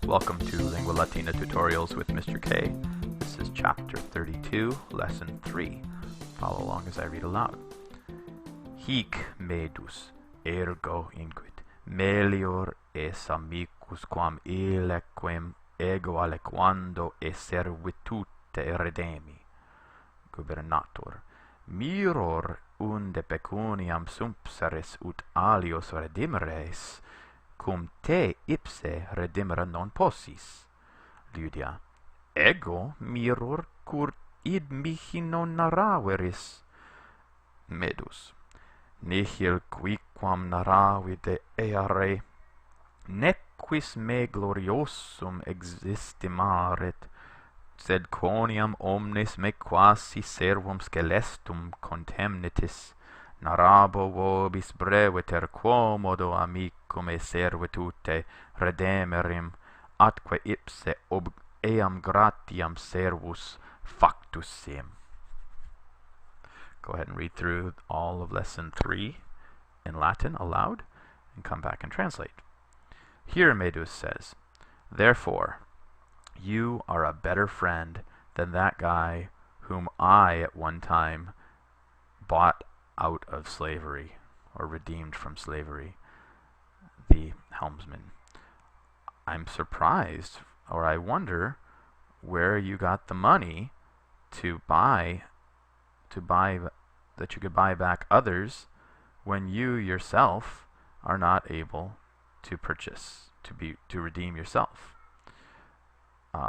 Welcome to Lingua Latina Tutorials with Mr. K. This is Chapter 32, Lesson 3. Follow along as I read aloud. Hic medus, ergo inquit, melior es amicus quam illequem ego aliquando e servitute redemi. Gubernator, miror unde pecuniam sumpseres ut alios redimeres, cum te ipse redimere non possis. Lydia, ego miror cur id mihi non naraveris. Medus, nihil quiquam naravide eare, nequis me gloriosum existimaret, sed quoniam omnes me quasi servum scelestum contemnitis, narrabo vobis breviter quomodo amicum e servitute redemerim, atque ipse ob eam gratiam servus factus sim. Go ahead and read through all of Lesson 3 in Latin aloud, and come back and translate. Here Medus says, therefore, you are a better friend than that guy whom I at one time bought out of slavery, or redeemed from slavery, the helmsman. I'm surprised, or I wonder where you got the money to buy that you could buy back others when you yourself are not able to purchase, to redeem yourself.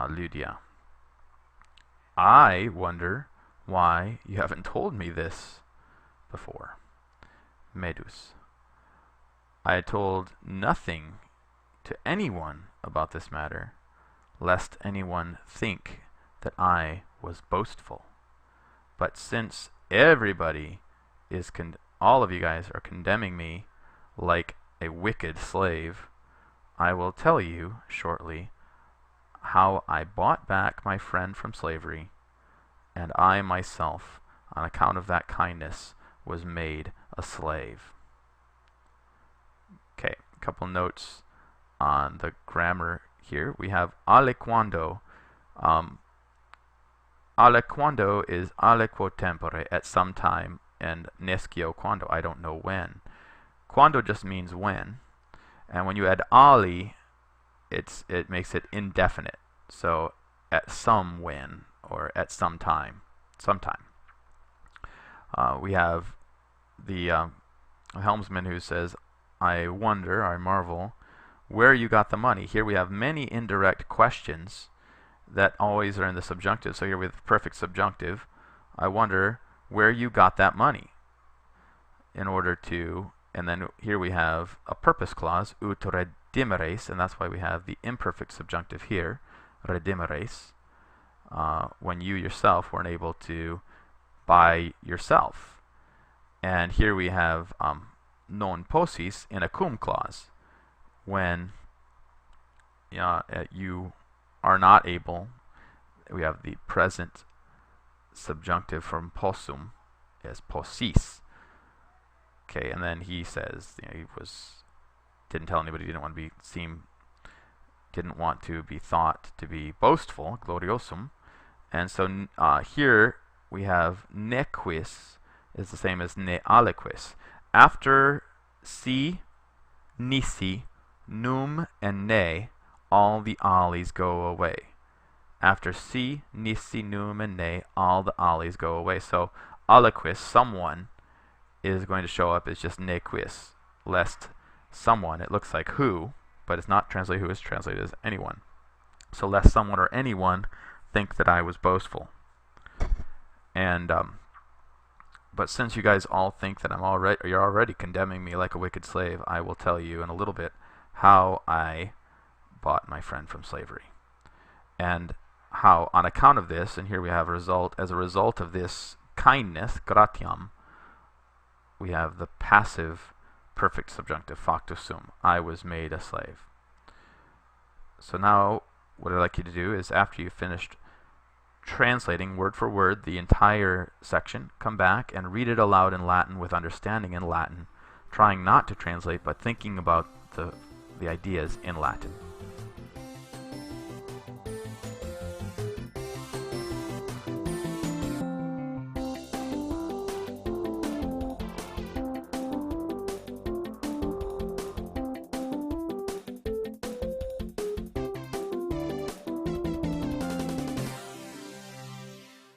Lydia, I wonder why you haven't told me this before. Medus, I told nothing to anyone about this matter, lest anyone think that I was boastful. But since everybody is all of you guys are condemning me like a wicked slave, I will tell you shortly how I bought back my friend from slavery, and I myself, on account of that kindness, was made a slave. Okay, a couple notes on the grammar here. We have aliquando. Aliquando is aliquo tempore, at some time, and nescio quando, I don't know when. Quando just means when, and when you add ali, it makes it indefinite. So at some when, or at some time, sometime. We have the helmsman who says, I wonder, I marvel, where you got the money. Here we have many indirect questions that always are in the subjunctive. So here we have the perfect subjunctive. I wonder where you got that money. In order to, and then here we have a purpose clause, ut redimeres, and that's why we have the imperfect subjunctive here, redimeres, when you yourself weren't able to buy yourself. And here we have non possis in a cum clause, when you are not able. We have the present subjunctive from possum as possis. Okay, and then he says he didn't tell anybody, didn't want to be thought to be boastful, gloriosum. And so here we have nequis is the same as ne aliquis. After si, nisi, num, and ne, all the alis go away. After si, nisi, num, and ne, all the alis go away. So aliquis, someone, is going to show up as just nequis, lest someone, it looks like who, but it's not translated who, it's translated as anyone. So lest someone or anyone think that I was boastful. And but since you guys all think that you're already condemning me like a wicked slave, I will tell you in a little bit how I bought my friend from slavery, and how on account of this, and here we have as a result of this kindness, gratiam, we have the passive perfect subjunctive, factus sum, I was made a slave. So now what I'd like you to do is, after you've finished translating word for word the entire section, come back and read it aloud in Latin with understanding in Latin, trying not to translate but thinking about the ideas in Latin.